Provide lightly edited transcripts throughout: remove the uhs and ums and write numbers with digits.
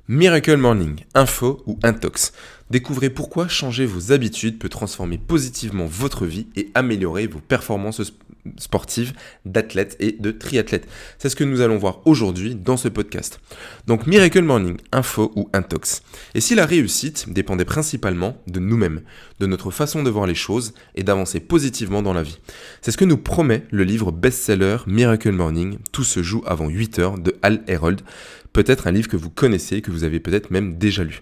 Miracle Morning, info ou intox. Découvrez pourquoi changer vos habitudes peut transformer positivement votre vie et améliorer vos performances sportives d'athlètes et de triathlètes. C'est ce que nous allons voir aujourd'hui dans ce podcast. Donc Miracle Morning, info ou intox. Et si la réussite dépendait principalement de nous-mêmes, de notre façon de voir les choses et d'avancer positivement dans la vie. C'est ce que nous promet le livre best-seller Miracle Morning, Tout se joue avant 8 heures de Hal Herold. Peut-être un livre que vous connaissez, que vous avez peut-être même déjà lu.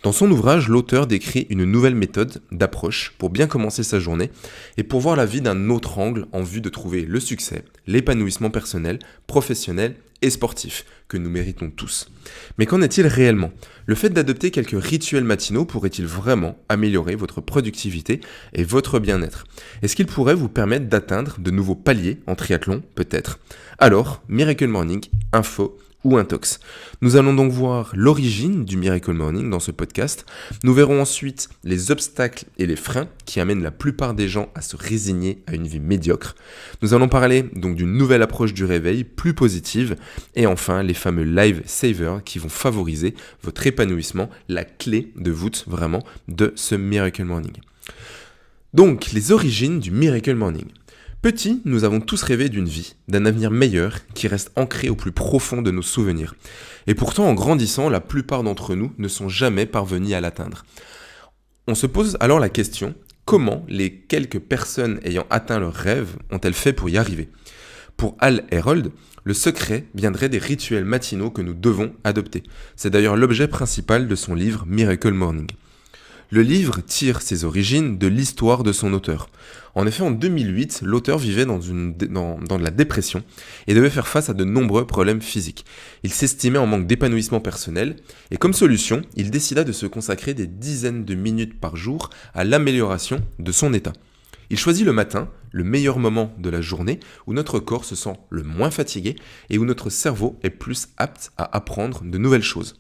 Dans son ouvrage, l'auteur décrit une nouvelle méthode d'approche pour bien commencer sa journée et pour voir la vie d'un autre angle en vue de trouver le succès, l'épanouissement personnel, professionnel et sportif que nous méritons tous. Mais qu'en est-il réellement ? Le fait d'adopter quelques rituels matinaux pourrait-il vraiment améliorer votre productivité et votre bien-être ? Est-ce qu'il pourrait vous permettre d'atteindre de nouveaux paliers en triathlon ? Peut-être. Alors, Miracle Morning, info ou intox. Nous allons donc voir l'origine du Miracle Morning dans ce podcast. Nous verrons ensuite les obstacles et les freins qui amènent la plupart des gens à se résigner à une vie médiocre. Nous allons parler donc d'une nouvelle approche du réveil plus positive et enfin les fameux life savers qui vont favoriser votre épanouissement, la clé de voûte vraiment de ce Miracle Morning. Donc les origines du Miracle Morning. Petits, nous avons tous rêvé d'une vie, d'un avenir meilleur qui reste ancré au plus profond de nos souvenirs. Et pourtant, en grandissant, la plupart d'entre nous ne sont jamais parvenus à l'atteindre. On se pose alors la question, comment les quelques personnes ayant atteint leur rêve ont-elles fait pour y arriver ? Pour Hal Herold, le secret viendrait des rituels matinaux que nous devons adopter. C'est d'ailleurs l'objet principal de son livre Miracle Morning. Le livre tire ses origines de l'histoire de son auteur. En effet, en 2008, l'auteur vivait dans de la dépression et devait faire face à de nombreux problèmes physiques. Il s'estimait en manque d'épanouissement personnel et comme solution, il décida de se consacrer des dizaines de minutes par jour à l'amélioration de son état. Il choisit le matin, le meilleur moment de la journée, où notre corps se sent le moins fatigué et où notre cerveau est plus apte à apprendre de nouvelles choses.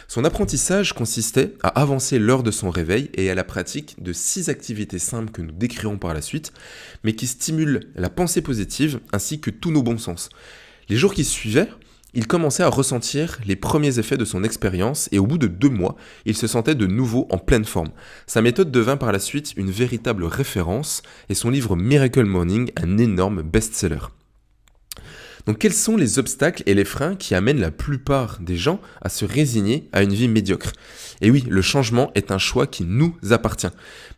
Son apprentissage consistait à avancer l'heure de son réveil et à la pratique de 6 activités simples que nous décrirons par la suite, mais qui stimulent la pensée positive ainsi que tous nos bons sens. Les jours qui suivaient, il commençait à ressentir les premiers effets de son expérience et au bout de 2 mois, il se sentait de nouveau en pleine forme. Sa méthode devint par la suite une véritable référence et son livre Miracle Morning un énorme best-seller. Donc quels sont les obstacles et les freins qui amènent la plupart des gens à se résigner à une vie médiocre ? Et oui, le changement est un choix qui nous appartient.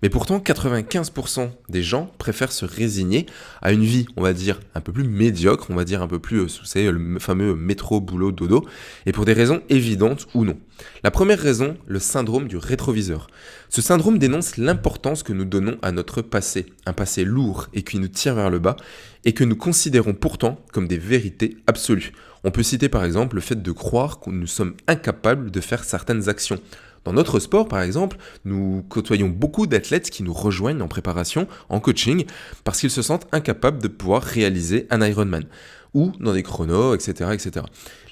Mais pourtant, 95% des gens préfèrent se résigner à une vie, on va dire, un peu plus médiocre, on va dire un peu plus, vous savez, le fameux métro, boulot, dodo, et pour des raisons évidentes ou non. La première raison, le syndrome du rétroviseur. Ce syndrome dénonce l'importance que nous donnons à notre passé, un passé lourd et qui nous tire vers le bas, et que nous considérons pourtant comme des vérités absolues. On peut citer par exemple le fait de croire que nous sommes incapables de faire certaines actions. Dans notre sport, par exemple, nous côtoyons beaucoup d'athlètes qui nous rejoignent en préparation, en coaching, parce qu'ils se sentent incapables de pouvoir réaliser un Ironman, ou dans des chronos, etc., etc.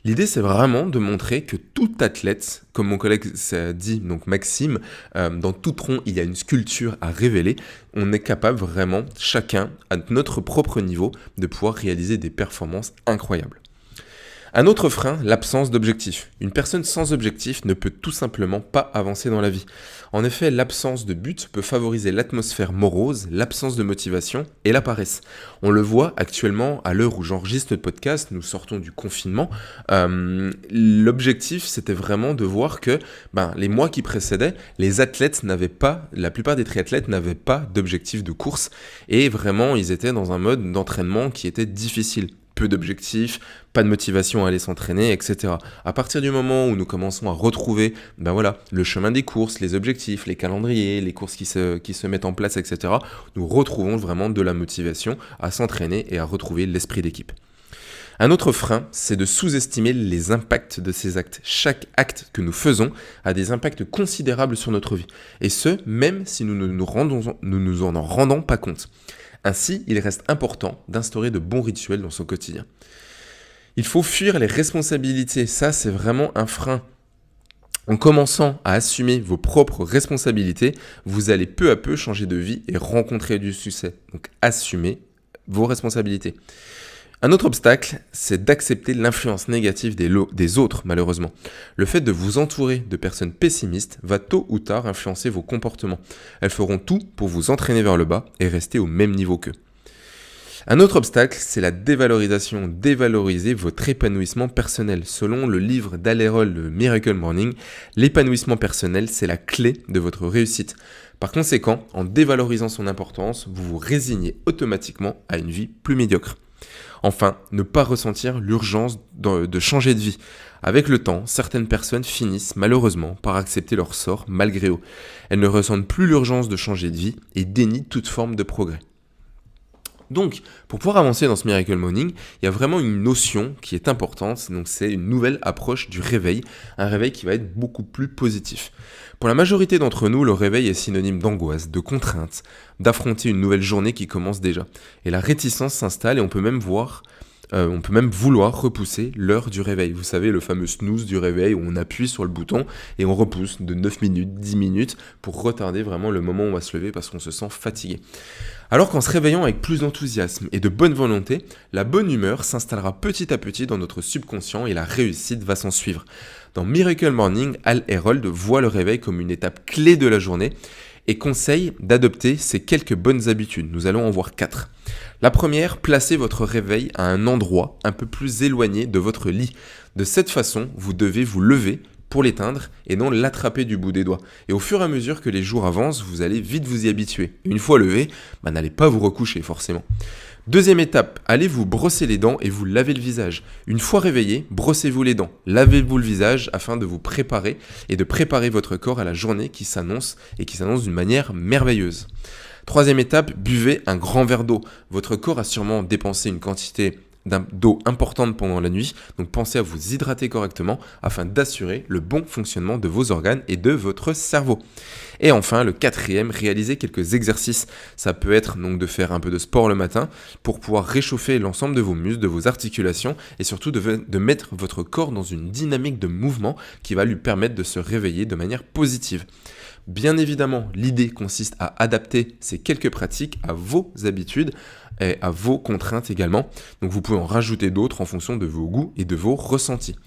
L'idée, c'est vraiment de montrer que tout athlète, comme mon collègue dit, donc Maxime, dans tout tronc, il y a une sculpture à révéler. On est capable vraiment, chacun, à notre propre niveau, de pouvoir réaliser des performances incroyables. Un autre frein, l'absence d'objectif. Une personne sans objectif ne peut tout simplement pas avancer dans la vie. En effet, l'absence de but peut favoriser l'atmosphère morose, l'absence de motivation et la paresse. On le voit actuellement à l'heure où j'enregistre le podcast, nous sortons du confinement. L'objectif, c'était vraiment de voir que les mois qui précédaient, les athlètes la plupart des triathlètes n'avaient pas d'objectif de course et vraiment, ils étaient dans un mode d'entraînement qui était difficile. Peu d'objectifs, pas de motivation à aller s'entraîner, etc. À partir du moment où nous commençons à retrouver le chemin des courses, les objectifs, les calendriers, les courses qui se mettent en place, etc., nous retrouvons vraiment de la motivation à s'entraîner et à retrouver l'esprit d'équipe. Un autre frein, c'est de sous-estimer les impacts de ces actes. Chaque acte que nous faisons a des impacts considérables sur notre vie. Et ce, même si nous ne nous en rendons pas compte. Ainsi, il reste important d'instaurer de bons rituels dans son quotidien. Il faut fuir les responsabilités, ça c'est vraiment un frein. En commençant à assumer vos propres responsabilités, vous allez peu à peu changer de vie et rencontrer du succès. Donc assumez vos responsabilités. Un autre obstacle, c'est d'accepter l'influence négative des autres, malheureusement. Le fait de vous entourer de personnes pessimistes va tôt ou tard influencer vos comportements. Elles feront tout pour vous entraîner vers le bas et rester au même niveau qu'eux. Un autre obstacle, c'est la dévalorisation. Dévaloriser votre épanouissement personnel. Selon le livre d'Allerol, le Miracle Morning, l'épanouissement personnel, c'est la clé de votre réussite. Par conséquent, en dévalorisant son importance, vous vous résignez automatiquement à une vie plus médiocre. Enfin, ne pas ressentir l'urgence de changer de vie. Avec le temps, certaines personnes finissent malheureusement par accepter leur sort malgré eux. Elles ne ressentent plus l'urgence de changer de vie et dénient toute forme de progrès. Donc, pour pouvoir avancer dans ce Miracle Morning, il y a vraiment une notion qui est importante, donc c'est une nouvelle approche du réveil, un réveil qui va être beaucoup plus positif. Pour la majorité d'entre nous, le réveil est synonyme d'angoisse, de contrainte, d'affronter une nouvelle journée qui commence déjà. Et la réticence s'installe et on peut même vouloir repousser l'heure du réveil. Vous savez, le fameux snooze du réveil où on appuie sur le bouton et on repousse de 9 minutes, 10 minutes pour retarder vraiment le moment où on va se lever parce qu'on se sent fatigué. Alors qu'en se réveillant avec plus d'enthousiasme et de bonne volonté, la bonne humeur s'installera petit à petit dans notre subconscient et la réussite va s'en suivre. Dans Miracle Morning, Hal Herold voit le réveil comme une étape clé de la journée et conseille d'adopter ces quelques bonnes habitudes. Nous allons en voir 4. La première, placez votre réveil à un endroit un peu plus éloigné de votre lit. De cette façon, vous devez vous lever pour l'éteindre et non l'attraper du bout des doigts. Et au fur et à mesure que les jours avancent, vous allez vite vous y habituer. Une fois levé, n'allez pas vous recoucher forcément. Deuxième étape, allez vous brosser les dents et vous laver le visage. Une fois réveillé, brossez-vous les dents, lavez-vous le visage afin de vous préparer et de préparer votre corps à la journée qui s'annonce et qui s'annonce d'une manière merveilleuse. Troisième étape, buvez un grand verre d'eau. Votre corps a sûrement dépensé une quantité d'eau importante pendant la nuit, donc pensez à vous hydrater correctement afin d'assurer le bon fonctionnement de vos organes et de votre cerveau. Et enfin, le quatrième, réalisez quelques exercices. Ça peut être donc de faire un peu de sport le matin pour pouvoir réchauffer l'ensemble de vos muscles, de vos articulations et surtout de mettre votre corps dans une dynamique de mouvement qui va lui permettre de se réveiller de manière positive. Bien évidemment, l'idée consiste à adapter ces quelques pratiques à vos habitudes et à vos contraintes également. Donc vous pouvez en rajouter d'autres en fonction de vos goûts et de vos ressentis.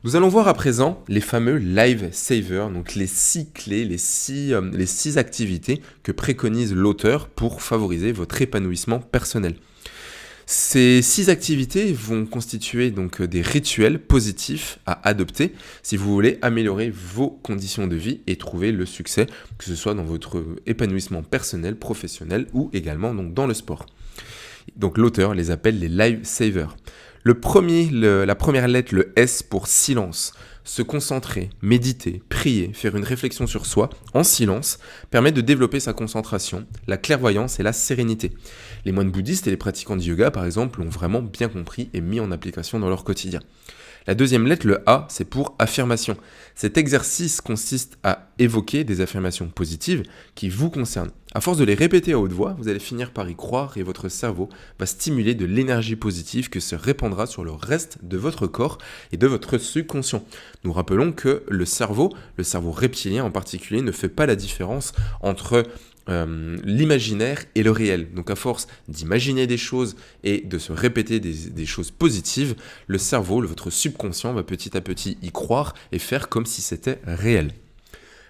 Nous allons voir à présent les fameux Life Savers, donc les 6 clés, les 6 activités que préconise l'auteur pour favoriser votre épanouissement personnel. Ces 6 activités vont constituer donc des rituels positifs à adopter si vous voulez améliorer vos conditions de vie et trouver le succès, que ce soit dans votre épanouissement personnel, professionnel ou également donc dans le sport. Donc l'auteur les appelle les Life Savers. La première lettre, le S pour silence. Se concentrer, méditer, prier, faire une réflexion sur soi en silence permet de développer sa concentration, la clairvoyance et la sérénité. Les moines bouddhistes et les pratiquants de yoga, par exemple, l'ont vraiment bien compris et mis en application dans leur quotidien. La deuxième lettre, le A, c'est pour affirmation. Cet exercice consiste à évoquer des affirmations positives qui vous concernent. À force de les répéter à haute voix, vous allez finir par y croire et votre cerveau va stimuler de l'énergie positive qui se répandra sur le reste de votre corps et de votre subconscient. Nous rappelons que le cerveau reptilien en particulier, ne fait pas la différence entre l'imaginaire et le réel. Donc à force d'imaginer des choses et de se répéter des choses positives, le cerveau, votre subconscient va petit à petit y croire et faire comme si c'était réel.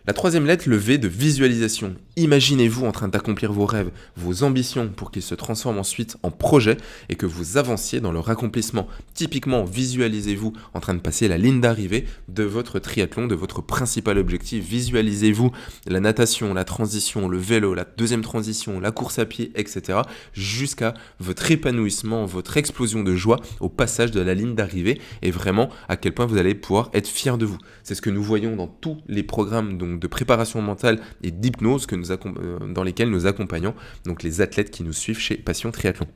La troisième lettre, le V de visualisation. Imaginez-vous en train d'accomplir vos rêves, vos ambitions pour qu'ils se transforment ensuite en projets et que vous avanciez dans leur accomplissement. Typiquement, visualisez-vous en train de passer la ligne d'arrivée de votre triathlon, de votre principal objectif. Visualisez-vous la natation, la transition, le vélo, la deuxième transition, la course à pied, etc. jusqu'à votre épanouissement, votre explosion de joie au passage de la ligne d'arrivée et vraiment à quel point vous allez pouvoir être fier de vous. C'est ce que nous voyons dans tous les programmes de préparation mentale et d'hypnose dans lesquels nous accompagnons donc les athlètes qui nous suivent chez Passion Triathlon.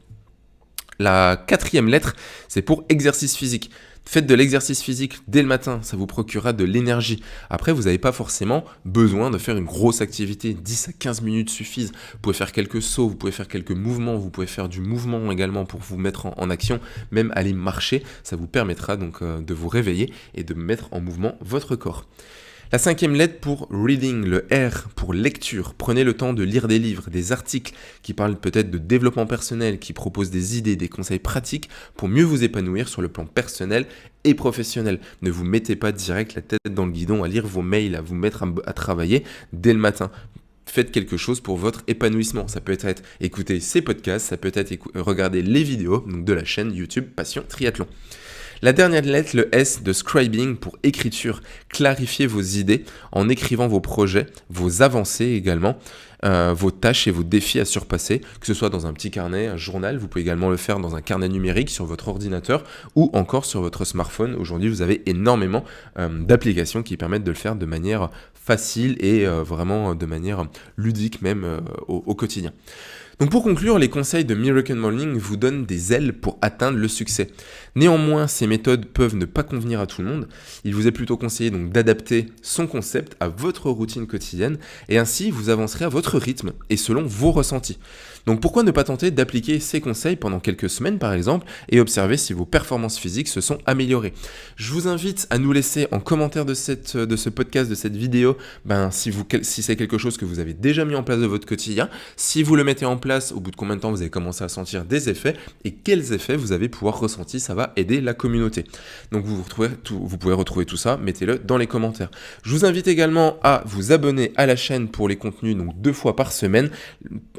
La quatrième lettre, c'est pour exercice physique. Faites de l'exercice physique dès le matin, ça vous procurera de l'énergie. Après, vous n'avez pas forcément besoin de faire une grosse activité, 10 à 15 minutes suffisent. Vous pouvez faire quelques sauts, vous pouvez faire quelques mouvements, vous pouvez faire du mouvement également pour vous mettre en action, même aller marcher, ça vous permettra donc de vous réveiller et de mettre en mouvement votre corps. La cinquième lettre pour reading, le R pour lecture. Prenez le temps de lire des livres, des articles qui parlent peut-être de développement personnel, qui proposent des idées, des conseils pratiques pour mieux vous épanouir sur le plan personnel et professionnel. Ne vous mettez pas direct la tête dans le guidon à lire vos mails, à vous mettre à travailler dès le matin. Faites quelque chose pour votre épanouissement. Ça peut être écouter ces podcasts, ça peut être regarder les vidéos donc de la chaîne YouTube Passion Triathlon. La dernière lettre, le S de scribing pour écriture. Clarifiez vos idées en écrivant vos projets, vos avancées également, vos tâches et vos défis à surpasser, que ce soit dans un petit carnet, un journal, vous pouvez également le faire dans un carnet numérique sur votre ordinateur ou encore sur votre smartphone. Aujourd'hui, vous avez énormément d'applications qui permettent de le faire de manière facile et vraiment de manière ludique même au quotidien. Donc pour conclure, les conseils de Miracle Morning vous donnent des ailes pour atteindre le succès. Néanmoins, ces méthodes peuvent ne pas convenir à tout le monde. Il vous est plutôt conseillé donc d'adapter son concept à votre routine quotidienne et ainsi vous avancerez à votre rythme et selon vos ressentis. Donc pourquoi ne pas tenter d'appliquer ces conseils pendant quelques semaines par exemple et observer si vos performances physiques se sont améliorées. Je vous invite à nous laisser en commentaire de ce podcast, de cette vidéo, si c'est quelque chose que vous avez déjà mis en place de votre quotidien, si vous le mettez en place, au bout de combien de temps vous avez commencé à sentir des effets et quels effets vous avez pouvoir ressentir, ça va aider la communauté. Donc vous pouvez retrouver tout ça, mettez-le dans les commentaires. Je vous invite également à vous abonner à la chaîne pour les contenus donc 2 fois par semaine.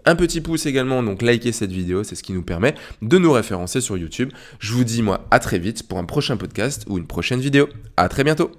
Un petit pouce également, donc likez cette vidéo, c'est ce qui nous permet de nous référencer sur YouTube. Je vous dis moi à très vite pour un prochain podcast ou une prochaine vidéo. À très bientôt.